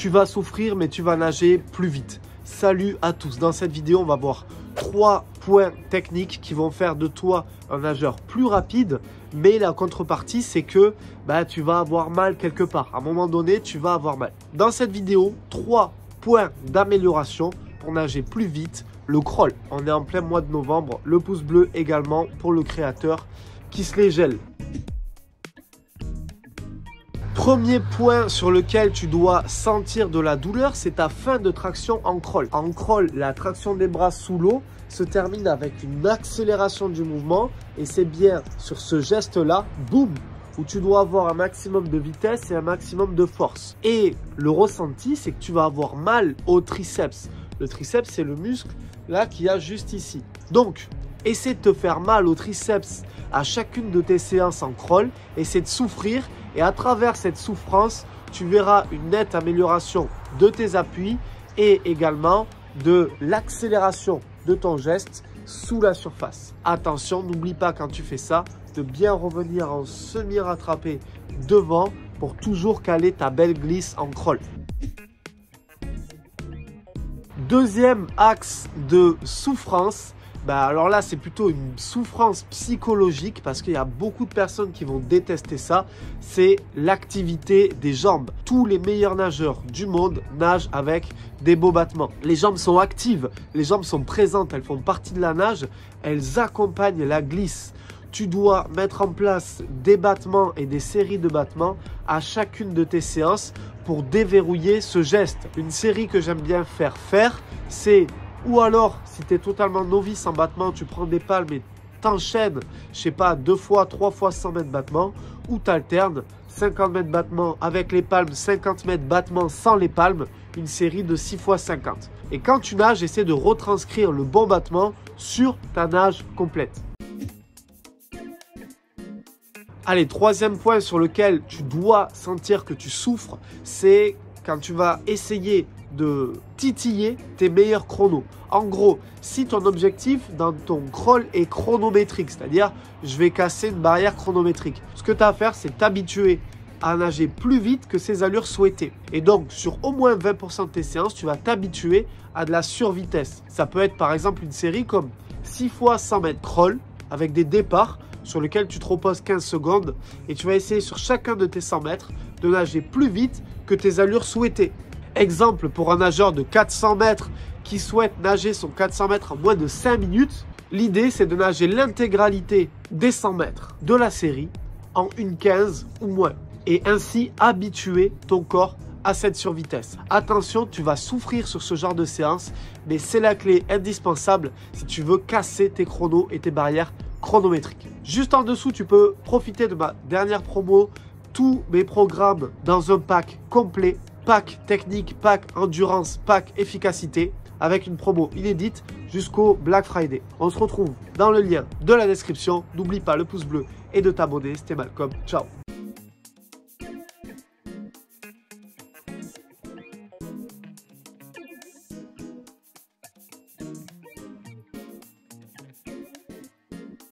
tu vas souffrir, mais tu vas nager plus vite. Salut à tous, dans cette vidéo, on va voir 3 points techniques qui vont faire de toi un nageur plus rapide. Mais la contrepartie, c'est que tu vas avoir mal quelque part. À un moment donné, tu vas avoir mal. Dans cette vidéo, 3 points d'amélioration pour nager plus vite. Le crawl, on est en plein mois de novembre. Le pouce bleu également pour le créateur qui se les gèle. Premier point sur lequel tu dois sentir de la douleur, c'est ta fin de traction en crawl. En crawl, la traction des bras sous l'eau se termine avec une accélération du mouvement et c'est bien sur ce geste-là, boum, où tu dois avoir un maximum de vitesse et un maximum de force. Et le ressenti, c'est que tu vas avoir mal au triceps. Le triceps, c'est le muscle là qu'il y a juste ici. Donc, essaie de te faire mal au triceps à chacune de tes séances en crawl, essaie de souffrir et à travers cette souffrance, tu verras une nette amélioration de tes appuis et également de l'accélération de ton geste sous la surface. Attention, n'oublie pas quand tu fais ça de bien revenir en semi-rattrapé devant pour toujours caler ta belle glisse en crawl. Deuxième axe de souffrance, alors là, c'est plutôt une souffrance psychologique parce qu'il y a beaucoup de personnes qui vont détester ça. C'est l'activité des jambes. Tous les meilleurs nageurs du monde nagent avec des beaux battements. Les jambes sont actives, les jambes sont présentes, elles font partie de la nage, elles accompagnent la glisse. Tu dois mettre en place des battements et des séries de battements à chacune de tes séances pour déverrouiller ce geste. Une série que j'aime bien faire, c'est... Ou alors, si tu es totalement novice en battement, tu prends des palmes et t'enchaînes, je sais pas, 2 fois, 3 fois 100 mètres battement. Ou tu alternes 50 mètres battement avec les palmes, 50 mètres battement sans les palmes. Une série de 6 fois 50. Et quand tu nages, essaie de retranscrire le bon battement sur ta nage complète. Allez, troisième point sur lequel tu dois sentir que tu souffres, c'est quand tu vas essayer de titiller tes meilleurs chronos. En gros, si ton objectif dans ton crawl est chronométrique, c'est-à-dire je vais casser une barrière chronométrique, ce que tu as à faire, c'est t'habituer à nager plus vite que ses allures souhaitées. Et donc, sur au moins 20% de tes séances, tu vas t'habituer à de la survitesse. Ça peut être par exemple une série comme 6 fois 100 mètres crawl avec des départs sur lesquels tu te reposes 15 secondes et tu vas essayer sur chacun de tes 100 mètres de nager plus vite que tes allures souhaitées. Exemple, pour un nageur de 400 mètres qui souhaite nager son 400 mètres en moins de 5 minutes, l'idée c'est de nager l'intégralité des 100 mètres de la série en 1,15 ou moins et ainsi habituer ton corps à cette survitesse. Attention, tu vas souffrir sur ce genre de séance, mais c'est la clé indispensable si tu veux casser tes chronos et tes barrières chronométriques. Juste en dessous, tu peux profiter de ma dernière promo, tous mes programmes dans un pack complet. Pack technique, pack endurance, pack efficacité avec une promo inédite jusqu'au Black Friday. On se retrouve dans le lien de la description. N'oublie pas le pouce bleu et de t'abonner. C'était Malcolm. Ciao.